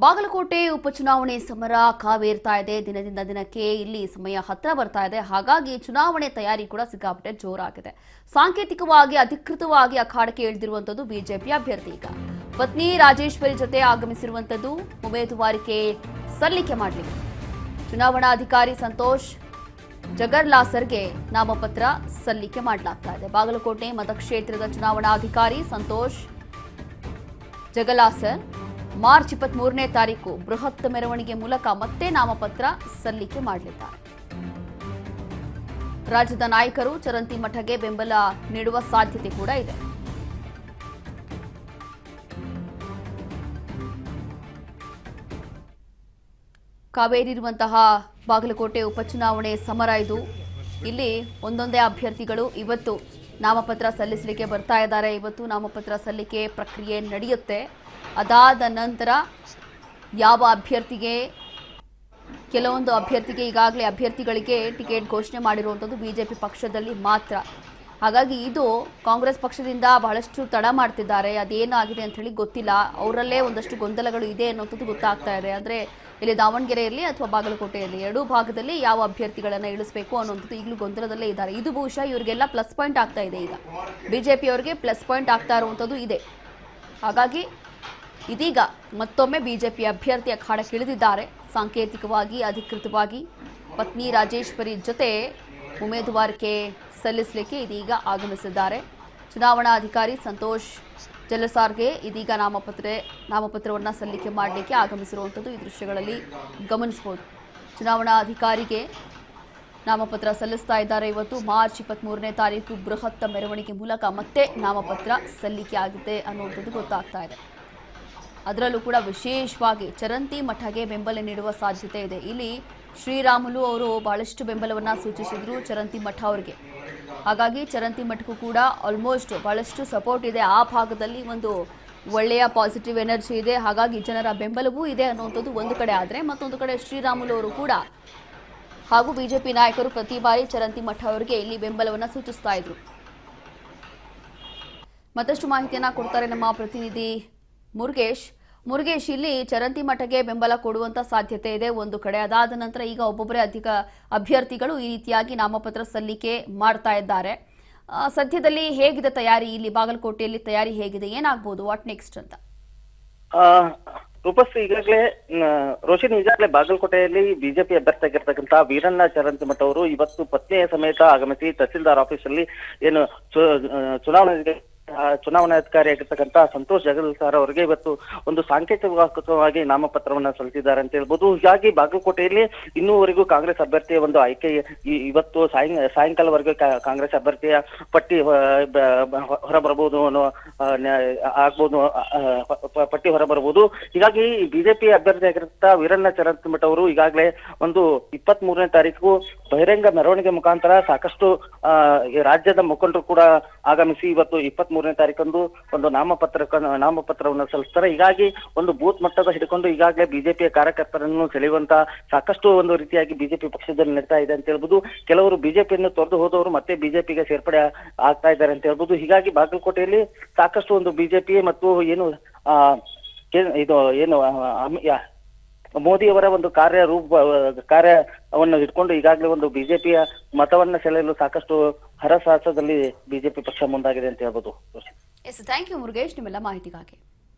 ಬಾಗಲಕೋಟೆ ಉಪಚುನಾವಣೆ ಸಮರ ಕಾವೇರ್ತಾ ಇದೆ. ದಿನದಿಂದ ದಿನಕ್ಕೆ ಇಲ್ಲಿ ಸಮಯ ಹತ್ರ ಬರ್ತಾ ಇದೆ. ಹಾಗಾಗಿ ಚುನಾವಣೆ ತಯಾರಿ ಕೂಡ ಸಿಕ್ಕಾಪಟ್ಟೆ ಜೋರಾಗಿದೆ. ಸಾಂಕೇತಿಕವಾಗಿ ಅಧಿಕೃತವಾಗಿ ಅಖಾಡಕ್ಕೆ ಇಳಿದಿರುವಂತದ್ದು ಬಿಜೆಪಿ ಅಭ್ಯರ್ಥಿ. ಈಗ ಪತ್ನಿ ರಾಜೇಶ್ವರಿ ಜೊತೆ ಆಗಮಿಸಿರುವಂತದ್ದು ಉಮೇದುವಾರಿಕೆ ಸಲ್ಲಿಕೆ ಮಾಡಲಿಕ್ಕೆ ಚುನಾವಣಾಧಿಕಾರಿ ಸಂತೋಷ್ ಜಗರ್ಲಾಸರ್ಗೆ ನಾಮಪತ್ರ ಸಲ್ಲಿಕೆ ಮಾಡಲಾಗ್ತಾ ಇದೆ. ಬಾಗಲಕೋಟೆ ಮತಕ್ಷೇತ್ರದ ಚುನಾವಣಾಧಿಕಾರಿ ಸಂತೋಷ್ ಜಗಲಾಸರ್ ಮಾರ್ಚ್ 23ನೇ ತಾರೀಕು ಬೃಹತ್ ಮೆರವಣಿಗೆ ಮೂಲಕ ಮತ್ತೆ ನಾಮಪತ್ರ ಸಲ್ಲಿಕೆ ಮಾಡಲಿದ್ದಾರೆ. ರಾಜ್ಯದ ನಾಯಕರು ಚರಂತಿ ಮಠಗೆ ಬೆಂಬಲ ನೀಡುವ ಸಾಧ್ಯತೆ ಕೂಡ ಇದೆ. ಕಾವೇರಿ ಇರುವಂತಹ ಬಾಗಲಕೋಟೆ ಉಪಚುನಾವಣೆ ಸಮರ ಇದು. ಇಲ್ಲಿ ಒಂದೊಂದೇ ಅಭ್ಯರ್ಥಿಗಳು ಇವತ್ತು ನಾಮಪತ್ರ ಸಲ್ಲಿಸಲಿಕ್ಕೆ ಬರ್ತಾ ಇದ್ದಾರೆ. ಇವತ್ತು ನಾಮಪತ್ರ ಸಲ್ಲಿಕೆ ಪ್ರಕ್ರಿಯೆ ನಡೆಯುತ್ತೆ. ಅದಾದ ನಂತರ ಯಾವ ಅಭ್ಯರ್ಥಿಗೆ ಕೆಲವೊಂದು ಅಭ್ಯರ್ಥಿಗೆ ಈಗಾಗಲೇ ಅಭ್ಯರ್ಥಿಗಳಿಗೆ ಟಿಕೆಟ್ ಘೋಷಣೆ ಮಾಡಿರುವಂಥದ್ದು ಬಿಜೆಪಿ ಪಕ್ಷದಲ್ಲಿ ಮಾತ್ರ. ಹಾಗಾಗಿ ಇದು ಕಾಂಗ್ರೆಸ್ ಪಕ್ಷದಿಂದ ಬಹಳಷ್ಟು ತಡ ಮಾಡ್ತಿದ್ದಾರೆ. ಅದೇನಾಗಿದೆ ಅಂತ ಹೇಳಿ ಗೊತ್ತಿಲ್ಲ. ಅವರಲ್ಲೇ ಒಂದಷ್ಟು ಗೊಂದಲಗಳು ಇದೆ ಅನ್ನೋಂಥದ್ದು ಗೊತ್ತಾಗ್ತಾ ಇದೆ. ಅಂದರೆ ಇಲ್ಲಿ ದಾವಣಗೆರೆಯಲ್ಲಿ ಅಥವಾ ಬಾಗಲಕೋಟೆಯಲ್ಲಿ ಎರಡೂ ಭಾಗದಲ್ಲಿ ಯಾವ ಅಭ್ಯರ್ಥಿಗಳನ್ನು ಇಳಿಸಬೇಕು ಅನ್ನೋಂಥದ್ದು ಈಗಲೂ ಗೊಂದಲದಲ್ಲೇ ಇದ್ದಾರೆ. ಇದು ಬಹುಶಃ ಇವರಿಗೆಲ್ಲ ಪ್ಲಸ್ ಪಾಯಿಂಟ್ ಆಗ್ತಾ ಇದೆ. ಈಗ ಬಿಜೆಪಿಯವರಿಗೆ ಪ್ಲಸ್ ಪಾಯಿಂಟ್ ಆಗ್ತಾ ಇರುವಂಥದ್ದು ಇದೆ. ಹಾಗಾಗಿ ಇದೀಗ ಮತ್ತೊಮ್ಮೆ ಬಿಜೆಪಿ ಅಭ್ಯರ್ಥಿ ಅಖಾಡಕ್ಕೆ ಇಳಿದಿದ್ದಾರೆ. ಸಾಂಕೇತಿಕವಾಗಿ ಅಧಿಕೃತವಾಗಿ ಪತ್ನಿ ರಾಜೇಶ್ವರಿ ಜೊತೆ ಉಮೇದುವಾರಿಕೆ ಸಲ್ಲಿಸಲಿಕ್ಕೆ ಇದೀಗ ಆಗಮಿಸಿದ್ದಾರೆ. ಚುನಾವಣಾಧಿಕಾರಿ ಸಂತೋಷ್ ಜಲಸಾರ್ಗೆ ಇದೀಗ ನಾಮಪತ್ರವನ್ನು ಸಲ್ಲಿಕೆ ಮಾಡಲಿಕ್ಕೆ ಆಗಮಿಸಿರುವಂಥದ್ದು ಈ ದೃಶ್ಯಗಳಲ್ಲಿ ಗಮನಿಸಬಹುದು. ಚುನಾವಣಾಧಿಕಾರಿಗೆ ನಾಮಪತ್ರ ಸಲ್ಲಿಸ್ತಾ ಇದ್ದಾರೆ. ಇವತ್ತು ಮಾರ್ಚ್ 23ನೇ ತಾರೀಕು ಬೃಹತ್ ಮೆರವಣಿಗೆ ಮೂಲಕ ಮತ್ತೆ ನಾಮಪತ್ರ ಸಲ್ಲಿಕೆ ಆಗಿದೆ ಅನ್ನುವಂಥದ್ದು ಗೊತ್ತಾಗ್ತಾ ಇದೆ. ಅದರಲ್ಲೂ ಕೂಡ ವಿಶೇಷವಾಗಿ ಚರಂತಿ ಮಠಗೆ ಬೆಂಬಲ ನೀಡುವ ಸಾಧ್ಯತೆ ಇದೆ. ಇಲ್ಲಿ ಶ್ರೀರಾಮುಲು ಅವರು ಬಹಳಷ್ಟು ಬೆಂಬಲವನ್ನು ಸೂಚಿಸಿದ್ರು ಚರಂತಿ ಮಠ ಅವರಿಗೆ. ಹಾಗಾಗಿ ಚರಂತಿ ಮಠಕ್ಕೂ ಕೂಡ ಆಲ್ಮೋಸ್ಟ್ ಬಹಳಷ್ಟು ಸಪೋರ್ಟ್ ಇದೆ. ಆ ಭಾಗದಲ್ಲಿ ಒಂದು ಒಳ್ಳೆಯ ಪಾಸಿಟಿವ್ ಎನರ್ಜಿ ಇದೆ. ಹಾಗಾಗಿ ಜನರ ಬೆಂಬಲವೂ ಇದೆ ಅನ್ನುವಂಥದ್ದು ಒಂದು ಕಡೆ. ಆದರೆ ಮತ್ತೊಂದು ಕಡೆ ಶ್ರೀರಾಮುಲು ಅವರು ಕೂಡ ಹಾಗೂ ಬಿಜೆಪಿ ನಾಯಕರು ಪ್ರತಿ ಬಾರಿ ಚರಂತಿ ಮಠ ಅವರಿಗೆ ಇಲ್ಲಿ ಬೆಂಬಲವನ್ನು ಸೂಚಿಸ್ತಾ ಇದ್ರು. ಮತ್ತಷ್ಟು ಮಾಹಿತಿಯನ್ನ ಕೊಡ್ತಾರೆ ನಮ್ಮ ಪ್ರತಿನಿಧಿ ಮುರುಗೇಶ್. ಇಲ್ಲಿ ಚರಂತಿ ಮಠಕ್ಕೆ ಬೆಂಬಲ ಕೊಡುವಂತ ಸಾಧ್ಯತೆ ಇದೆ ಒಂದು ಕಡೆ. ಅದಾದ ನಂತರ ಈಗ ಒಬ್ಬೊಬ್ಬರೇ ಅಧಿಕ ಅಭ್ಯರ್ಥಿಗಳು ಈ ರೀತಿಯಾಗಿ ನಾಮಪತ್ರ ಸಲ್ಲಿಕೆ ಮಾಡ್ತಾ ಇದ್ದಾರೆ. ಸದ್ಯದಲ್ಲಿ ಹೇಗಿದೆ ತಯಾರಿ? ಇಲ್ಲಿ ಬಾಗಲಕೋಟೆಯಲ್ಲಿ ತಯಾರಿ ಹೇಗಿದೆ? ಏನಾಗಬಹುದು? ವಾಟ್ ನೆಕ್ಸ್ಟ್ ಅಂತ ರೂಪಶ್ರೀ, ಈಗಾಗಲೇ ಬಾಗಲಕೋಟೆಯಲ್ಲಿ ಬಿಜೆಪಿ ಅಭ್ಯರ್ಥಿಯಾಗಿರ್ತಕ್ಕಂತಹ ವೀರಣ್ಣ ಚರಂತಿಮಠ ಅವರು ಇವತ್ತು ಪತ್ನಿಯ ಸಮೇತ ಆಗಮಿಸಿ ತಹಸೀಲ್ದಾರ್ ಆಫೀಸಲ್ಲಿ ಏನು ಚುನಾವಣಾಧಿಕಾರಿಯಾಗಿರ್ತಕ್ಕಂಥ ಸಂತೋಷ್ ಜಗಲ್ಸಾರ್ ಅವರಿಗೆ ಇವತ್ತು ಒಂದು ಸಾಂಕೇತಿಕವಾಗಿ ನಾಮಪತ್ರವನ್ನ ಸಲ್ಲಿಸಿದ್ದಾರೆ ಅಂತ ಹೇಳ್ಬೋದು. ಹೀಗಾಗಿ ಬಾಗಲಕೋಟೆಯಲ್ಲಿ ಇನ್ನೂವರೆಗೂ ಕಾಂಗ್ರೆಸ್ ಅಭ್ಯರ್ಥಿಯ ಒಂದು ಆಯ್ಕೆ ಇವತ್ತು ಸಾಯಂಕಾಲವರೆಗೂ ಕಾಂಗ್ರೆಸ್ ಅಭ್ಯರ್ಥಿಯ ಪಟ್ಟಿ ಹೊರಬರಬಹುದು ಆಗ್ಬೋದು, ಪಟ್ಟಿ ಹೊರಬರಬಹುದು. ಹೀಗಾಗಿ ಬಿಜೆಪಿ ಅಭ್ಯರ್ಥಿಯಾಗಿರ್ತಕ್ಕಂಥ ವೀರಣ್ಣ ಚರಂತಿಮಠ ಅವರು ಈಗಾಗಲೇ ಒಂದು 23ನೇ ತಾರೀಕು ಬಹಿರಂಗ ಮೆರವಣಿಗೆ ಮುಖಾಂತರ ಸಾಕಷ್ಟು ರಾಜ್ಯದ ಮುಖಂಡರು ಕೂಡ ಆಗಮಿಸಿ ಇವತ್ತು 23ನೇ ತಾರೀಕಂದು ಒಂದು ನಾಮಪತ್ರವನ್ನು ಸಲ್ಲಿಸ್ತಾರೆ. ಹೀಗಾಗಿ ಒಂದು ಬೂತ್ ಮಟ್ಟದ ಹಿಡ್ಕೊಂಡು ಈಗಾಗಲೇ ಬಿಜೆಪಿಯ ಕಾರ್ಯಕರ್ತರನ್ನು ಸೆಳೆಯುವಂತ ಸಾಕಷ್ಟು ಒಂದು ರೀತಿಯಾಗಿ ಬಿಜೆಪಿ ಪಕ್ಷದಲ್ಲಿ ನಡೀತಾ ಇದೆ ಅಂತ ಹೇಳ್ಬೋದು. ಕೆಲವರು ಬಿಜೆಪಿಯನ್ನು ತೊರೆದು ಹೋದವರು ಮತ್ತೆ ಬಿಜೆಪಿಗೆ ಸೇರ್ಪಡೆ ಆಗ್ತಾ ಇದ್ದಾರೆ ಅಂತ ಹೇಳ್ಬೋದು. ಹೀಗಾಗಿ ಬಾಗಲಕೋಟೆಯಲ್ಲಿ ಸಾಕಷ್ಟು ಒಂದು ಬಿಜೆಪಿ ಮತ್ತು ಮೋದಿಯವರ ಒಂದು ಕಾರ್ಯವನ್ನು ಇಟ್ಕೊಂಡು ಈಗಾಗಲೇ ಒಂದು ಬಿಜೆಪಿಯ ಮತವನ್ನ ಸೆಳೆಯಲು ಸಾಕಷ್ಟು ಹರಸಾಹಸದಲ್ಲಿ ಬಿಜೆಪಿ ಪಕ್ಷ ಮುಂದಾಗಿದೆ ಅಂತ ಹೇಳ್ಬೋದು. ಥ್ಯಾಂಕ್ ಯು ಮುರುಗೇಶ್, ನಿಮ್ಮೆಲ್ಲ ಮಾಹಿತಿಗಾಗಿ.